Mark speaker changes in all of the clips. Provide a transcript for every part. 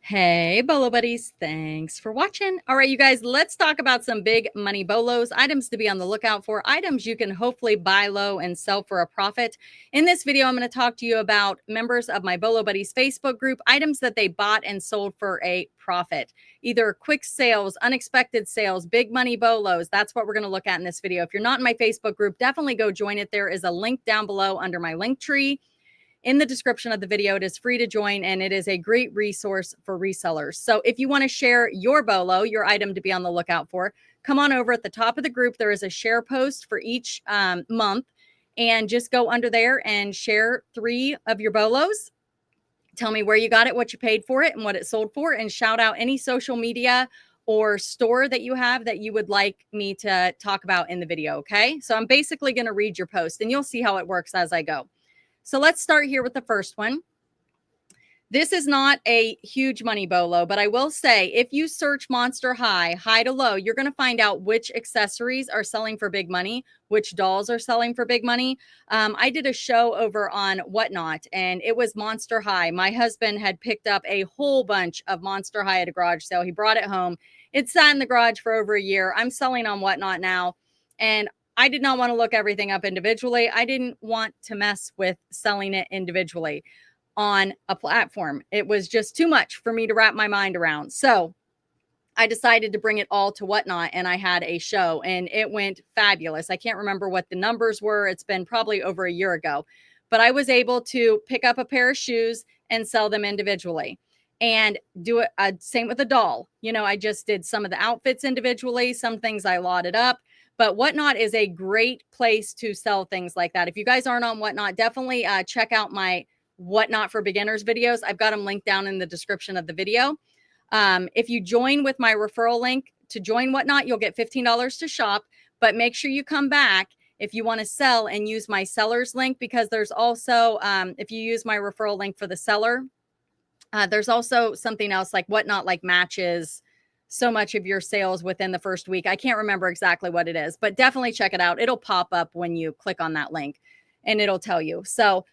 Speaker 1: Hey, Bolo buddies. Thanks for watching. All right, you guys, let's talk about some big money bolos, items to be on the lookout for, items you can hopefully buy low and sell for a profit. In this video, I'm going to talk to you about members of my Bolo Buddies Facebook group, items that they bought and sold for a profit, either quick sales, unexpected sales, big money bolos. That's what we're going to look at in this video. If you're not in my Facebook group, definitely go join it. There is a link down below under my link tree. In the description of the video, it is free to join, and it is a great resource for resellers. So if you want to share your bolo, your item to be on the lookout for, come on over at the top of the group. There is a share post for each month, and just go under there and share 3 of your bolos. Tell me where you got it, what you paid for it, and what it sold for, and shout out any social media or store that you have that you would like me to talk about in the video, okay? So I'm basically going to read your post, and you'll see how it works as I go. So let's start here with the first one. This is not a huge money bolo, but I will say if you search Monster High, high to low, you're going to find out which accessories are selling for big money, which dolls are selling for big money. I did a show over on Whatnot, and it was Monster High. My husband had picked up a whole bunch of Monster High at a garage sale. He brought it home. It sat in the garage for over a year. I'm selling on Whatnot now, and I did not want to look everything up individually. I didn't want to mess with selling it individually on a platform. It was just too much for me to wrap my mind around. So I decided to bring it all to Whatnot, and I had a show, and it went fabulous. I can't remember what the numbers were. It's been probably over a year ago, but I was able to pick up a pair of shoes and sell them individually. And do it same with a doll. You know, I just did some of the outfits individually. Some things I lotted up. But Whatnot is a great place to sell things like that. If you guys aren't on Whatnot, definitely check out my Whatnot for Beginners videos. I've got them linked down in the description of the video. If you join with my referral link to join Whatnot, you'll get $15 to shop. But make sure you come back if you want to sell and use my seller's link, because there's also, if you use my referral link for the seller, there's also something else like Whatnot, like matches so much of your sales within the first week. I can't remember exactly what it is, but definitely check it out. It'll pop up when you click on that link and it'll tell you. So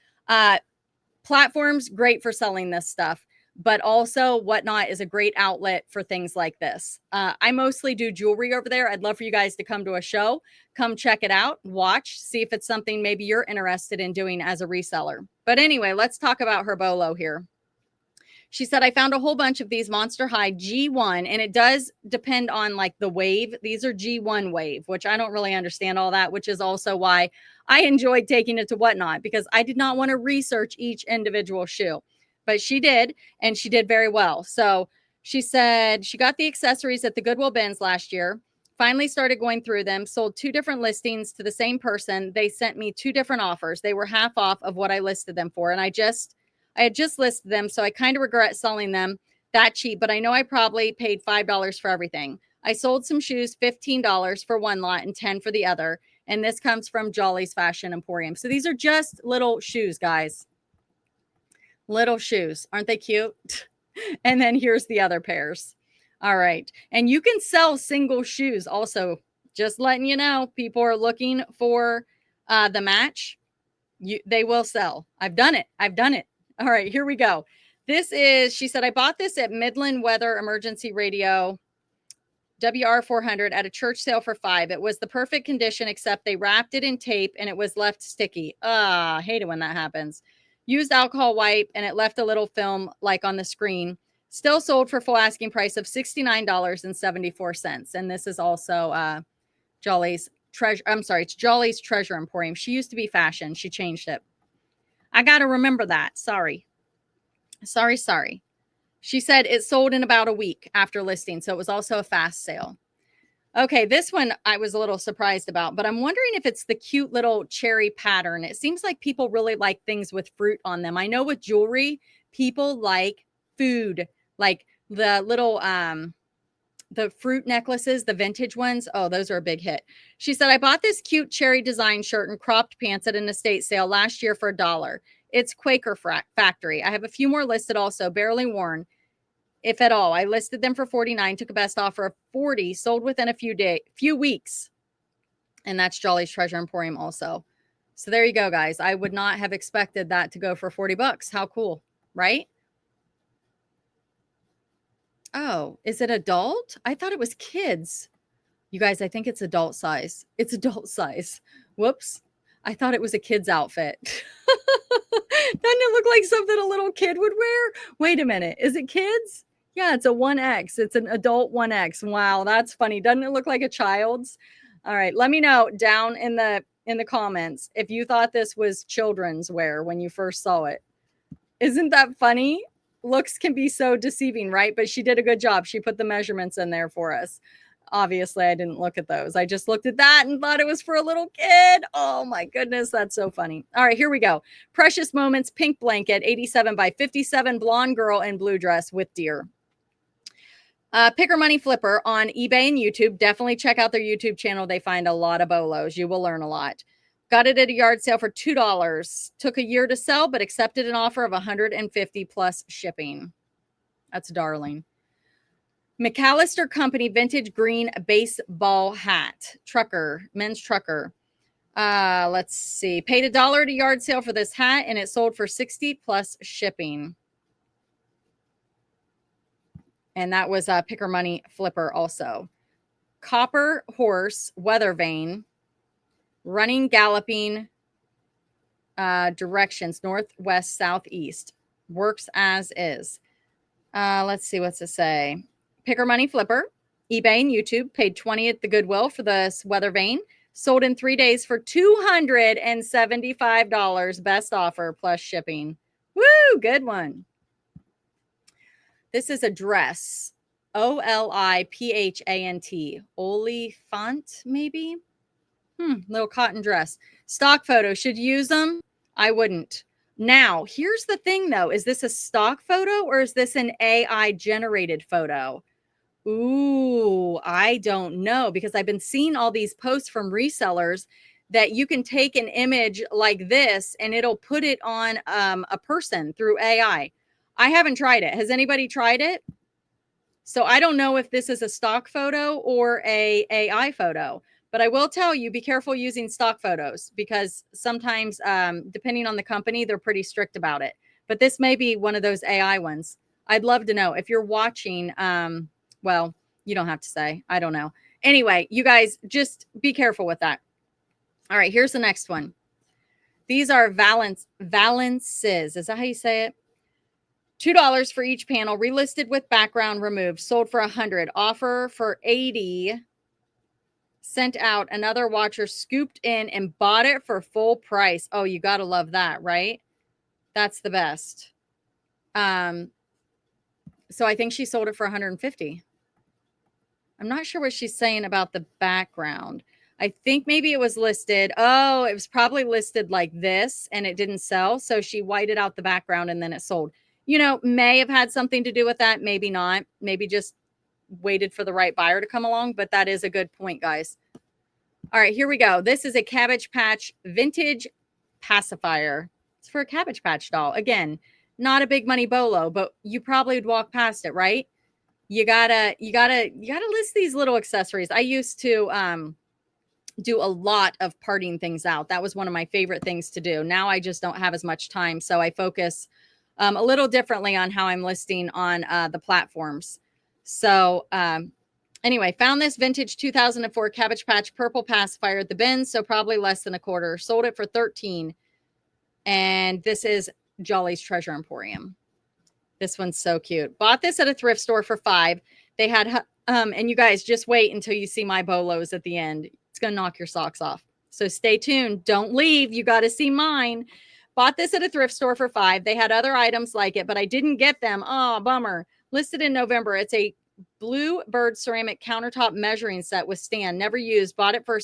Speaker 1: platforms, great for selling this stuff, but also Whatnot is a great outlet for things like this. I mostly do jewelry over there. I'd love for you guys to come to a show, come check it out, watch, see if it's something maybe you're interested in doing as a reseller. But anyway, let's talk about her bolo here. She said, I found a whole bunch of these Monster High G1, and it does depend on like the wave. These are G1 wave, which I don't really understand all that, which is also why I enjoyed taking it to Whatnot, because I did not want to research each individual shoe, but she did, and she did very well. So she said she got the accessories at the Goodwill bins last year, finally started going through them, sold 2 different listings to the same person. They sent me 2 different offers. They were half off of what I listed them for, and I had just listed them, so I kind of regret selling them that cheap, but I know I probably paid $5 for everything. I sold some shoes, $15 for one lot and $10 for the other, and this comes from Jolly's Fashion Emporium. So these are just little shoes, guys. Little shoes. Aren't they cute? And then here's the other pairs. All right. And you can sell single shoes also. Just letting you know, people are looking for the match. They will sell. I've done it. All right, here we go. This is, she said, I bought this at Midland Weather Emergency Radio WR400 at a church sale for $5. It was the perfect condition, except they wrapped it in tape and it was left sticky. I hate it when that happens. Used alcohol wipe and it left a little film like on the screen. Still sold for full asking price of $69.74. And this is also Jolly's Treasure. I'm sorry, it's Jolly's Treasure Emporium. She used to be Fashion. She changed it. I got to remember that. Sorry. She said it sold in about a week after listing. So it was also a fast sale. Okay, this one I was a little surprised about, but I'm wondering if it's the cute little cherry pattern. It seems like people really like things with fruit on them. I know with jewelry, people like food, like the little the fruit necklaces, the vintage ones. Oh, those are a big hit. She said, I bought this cute cherry design shirt and cropped pants at an estate sale last year for $1. It's Quaker Factory. I have a few more listed also, barely worn, if at all. I listed them for $49, took a best offer of $40, sold within a few weeks. And that's Jolly's Treasure Emporium also. So there you go, guys. I would not have expected that to go for $40. How cool, right? Oh, is it adult? I thought it was kids. You guys, I think it's adult size. It's adult size. Whoops. I thought it was a kid's outfit. Doesn't it look like something a little kid would wear? Wait a minute. Is it kids? Yeah, it's a 1X. It's an adult 1X. Wow, that's funny. Doesn't it look like a child's? All right, let me know down in the comments if you thought this was children's wear when you first saw it. Isn't that funny? Looks can be so deceiving, right? But she did a good job. She put the measurements in there for us. Obviously, I didn't look at those. I just looked at that and thought it was for a little kid. Oh my goodness, that's so funny. All right, here we go. Precious Moments, pink blanket, 87 by 57, blonde girl in blue dress with deer. Picker Money Flipper on eBay and YouTube. Definitely check out their YouTube channel. They find a lot of bolos. You will learn a lot. Got it at a yard sale for $2. Took a year to sell, but accepted an offer of $150 plus shipping. That's darling. McAllister Company vintage green baseball hat. Trucker, men's trucker. Let's see. Paid $1 at a yard sale for this hat, and it sold for $60 plus shipping. And that was a Picker Money Flipper also. Copper horse, weather vane. Running, galloping directions, northwest, southeast. Works as is. Let's see, what's it say? Picker Money Flipper, eBay and YouTube. Paid $20 at the Goodwill for this weather vane. Sold in 3 days for $275. Best offer plus shipping. Woo, good one. This is a dress. Oliphanт. Olifant, maybe? Little cotton dress. Stock photo. Should use them? I wouldn't. Now, here's the thing, though. Is this a stock photo or is this an AI generated photo? Ooh, I don't know, because I've been seeing all these posts from resellers that you can take an image like this and it'll put it on a person through AI. I haven't tried it. Has anybody tried it? So I don't know if this is a stock photo or a AI photo. But I will tell you, be careful using stock photos, because sometimes, depending on the company, they're pretty strict about it. But this may be one of those AI ones. I'd love to know. If you're watching, well, you don't have to say. I don't know. Anyway, you guys, just be careful with that. All right, here's the next one. These are valances. Is that how you say it? $2 for each panel, relisted with background removed, sold for $100. Offer for $80. Sent out. Another watcher scooped in and bought it for full price. Oh, you got to love that, right? That's the best. So I think she sold it for $150. I'm not sure what she's saying about the background. I think maybe it was listed. Oh, it was probably listed like this and it didn't sell. So she whited out the background and then it sold. You know, may have had something to do with that. Maybe not. Maybe just waited for the right buyer to come along. But that is a good point, guys. All right, here we go. This is a Cabbage Patch vintage pacifier. It's for a Cabbage Patch doll. Again, not a big money bolo, but you probably would walk past it, right? You gotta list these little accessories. I used to do a lot of parting things out. That was one of my favorite things to do. Now I just don't have as much time, so I focus a little differently on how I'm listing on the platforms. So anyway, found this vintage 2004 Cabbage Patch purple pacifier at the bin, so probably less than a quarter. Sold it for $13. And this is Jolly's Treasure Emporium. This one's so cute. Bought this at a thrift store for $5. They had, and you guys just wait until you see my bolos at the end. It's going to knock your socks off. So stay tuned. Don't leave. You got to see mine. Bought this at a thrift store for $5. They had other items like it, but I didn't get them. Oh, bummer. Listed in November. It's a blue bird ceramic countertop measuring set with stand. Never used. Bought it for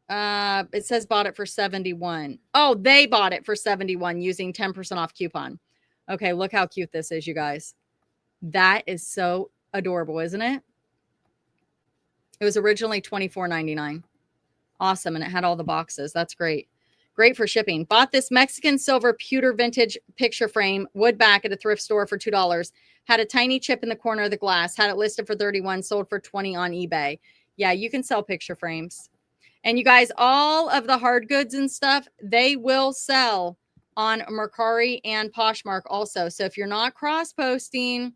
Speaker 1: it says bought it for $71. Oh, they bought it for $71 using 10% off coupon. Okay, look how cute this is, you guys. That is so adorable, isn't it? It was originally $24.99. Awesome, and it had all the boxes. That's great. Great for shipping. Bought this Mexican silver pewter vintage picture frame, wood back at a thrift store for $2. Had a tiny chip in the corner of the glass. Had it listed for $31, sold for $20 on eBay. Yeah, you can sell picture frames. And you guys, all of the hard goods and stuff, they will sell on Mercari and Poshmark also. So if you're not cross-posting,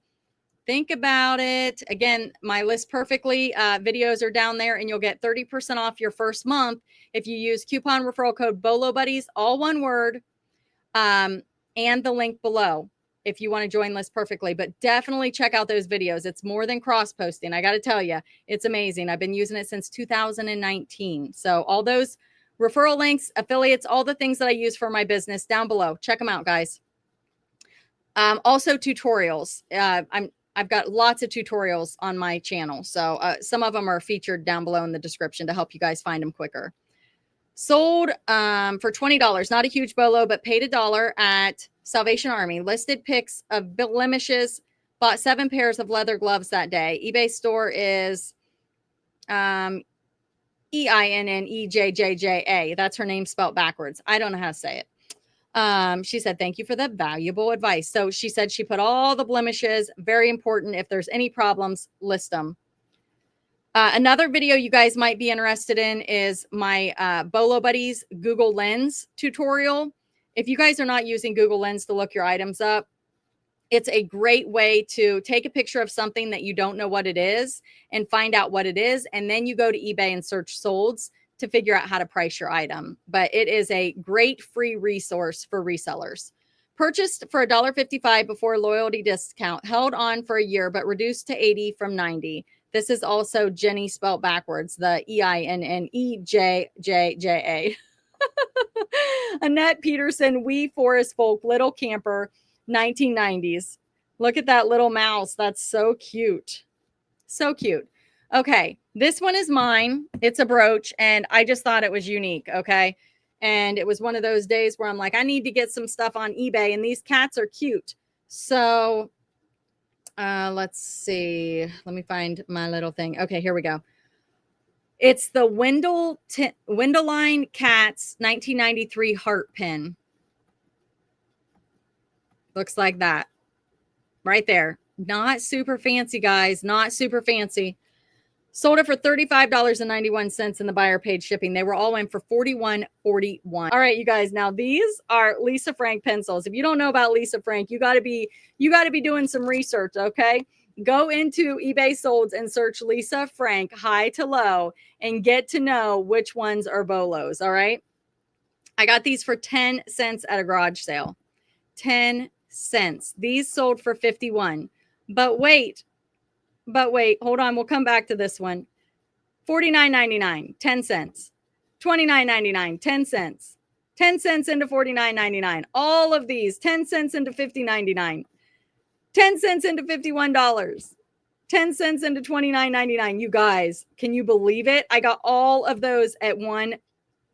Speaker 1: think about it. Again, my List Perfectly videos are down there, and you'll get 30% off your first month if you use coupon referral code BOLOBuddies, all one word, and the link below if you want to join List Perfectly. But definitely check out those videos. It's more than cross-posting. I got to tell you, it's amazing. I've been using it since 2019. So all those referral links, affiliates, all the things that I use for my business down below. Check them out, guys. Also tutorials. I've got lots of tutorials on my channel. So some of them are featured down below in the description to help you guys find them quicker. Sold for $20. Not a huge bolo, but paid $1 at Salvation Army. Listed pics of blemishes. Bought 7 pairs of leather gloves that day. eBay store is EINNEJJJA. That's her name spelled backwards. I don't know how to say it. She said, thank you for the valuable advice. So she said she put all the blemishes, very important. If there's any problems, list them. Another video you guys might be interested in is my Bolo Buddies Google Lens tutorial. If you guys are not using Google Lens to look your items up, it's a great way to take a picture of something that you don't know what it is and find out what it is. And then you go to eBay and search solds to figure out how to price your item. But it is a great free resource for resellers. Purchased for $1.55 before loyalty discount, held on for a year, but reduced to 80 from 90. This is also Jenny spelled backwards, the EINNEJJJA. Annette Peterson, Wee Forest Folk, Little Camper, 1990s. Look at that little mouse. That's so cute. So cute. Okay, this one is mine. It's a brooch, and I just thought it was unique, okay? And it was one of those days where I'm like, I need to get some stuff on eBay, and these cats are cute. So let's see. Let me find my little thing. Okay, here we go. It's the Wendelline Cats 1993 heart pin. Looks like that. Right there. Not super fancy, guys. Not super fancy. Sold it for $35.91 and the buyer paid shipping. They were all in for $41.41. All right, you guys. Now these are Lisa Frank pencils. If you don't know about Lisa Frank, you got to be doing some research, okay? Go into eBay solds and search Lisa Frank high to low and get to know which ones are bolos, all right? I got these for 10 cents at a garage sale. 10 cents. These sold for 51. But wait, hold on. We'll come back to this one. $49.99, 10 cents. $29.99, 10 cents. 10 cents into $49.99. All of these, 10 cents into $50.99. 10 cents into $51. 10 cents into $29.99. You guys, can you believe it? I got all of those at one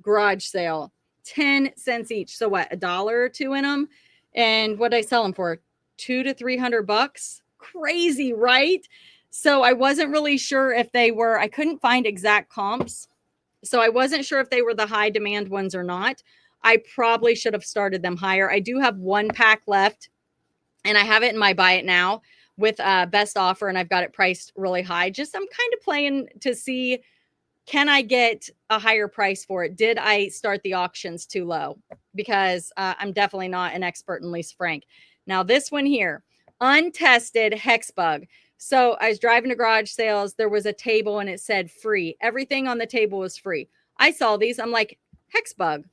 Speaker 1: garage sale. 10 cents each. So what, $1 or $2 in them? And what did I sell them for? $200 to $300. Crazy, right? So I wasn't really sure if they were, I couldn't find exact comps. So I wasn't sure if they were the high demand ones or not. I probably should have started them higher. I do have one pack left, and I have it in my buy it now with best offer, and I've got it priced really high. Just I'm kind of playing to see, can I get a higher price for it? Did I start the auctions too low? Because I'm definitely not an expert in Lisa Frank. Now this one here, untested hex bug. So I was driving to garage sales. There was a table and it said free. Everything on the table was free. I saw these. I'm like, hex bug.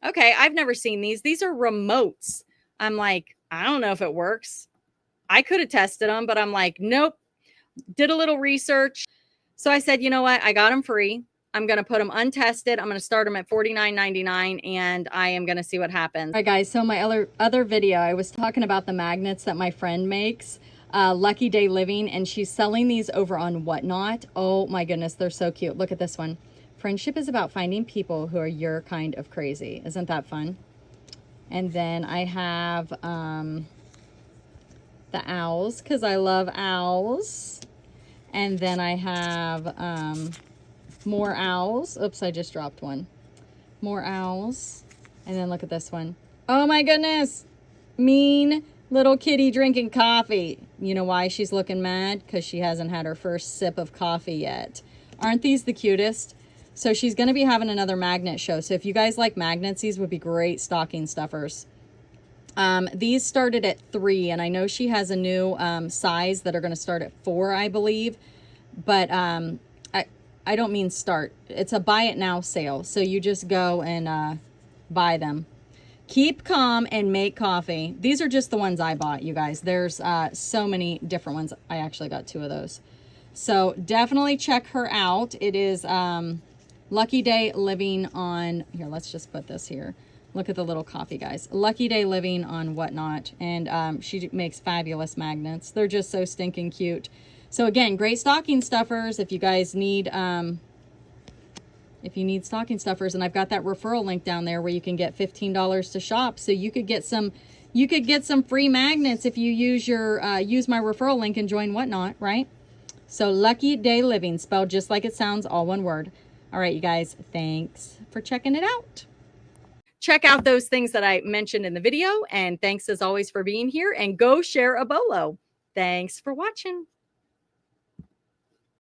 Speaker 1: Okay, I've never seen these. These are remotes. I'm like, I don't know if it works. I could have tested them, but I'm like, nope. Did a little research. So I said, you know what? I got them free. I'm going to put them untested. I'm going to start them at $49.99 and I am going to see what happens. All right, guys. So my other video, I was talking about the magnets that my friend makes. Lucky Day Living, and she's selling these over on Whatnot. Oh my goodness, they're so cute. Look at this one. Friendship is about finding people who are your kind of crazy. Isn't that fun? And then I have the owls, because I love owls. And then I have more owls. Oops, I just dropped one. More owls. And then look at this one. Oh my goodness. Mean little kitty drinking coffee. You know why she's looking mad? Because she hasn't had her first sip of coffee yet. Aren't these the cutest? So she's going to be having another magnet show. So if you guys like magnets, these would be great stocking stuffers. These started at 3, and I know she has a new size that are going to start at 4, I believe. But I don't mean start. It's a buy it now sale. So you just go and buy them. Keep calm and make coffee. These are just the ones I bought, you guys. There's so many different ones. I actually got 2 of those. So definitely check her out. It is Lucky Day Living on, here, let's just put this here. Look at the little coffee, guys. Lucky Day Living on whatnot. And she makes fabulous magnets. They're just so stinking cute. So again, great stocking stuffers if you guys need stocking stuffers. And I've got that referral link down there where you can get $15 to shop. So you could get some free magnets if you use your use my referral link and join whatnot, right? So Lucky Day Living, spelled just like it sounds, all one word. All right, you guys, thanks for checking it out. Check out those things that I mentioned in the video. And thanks as always for being here, and go share a bolo. Thanks for watching.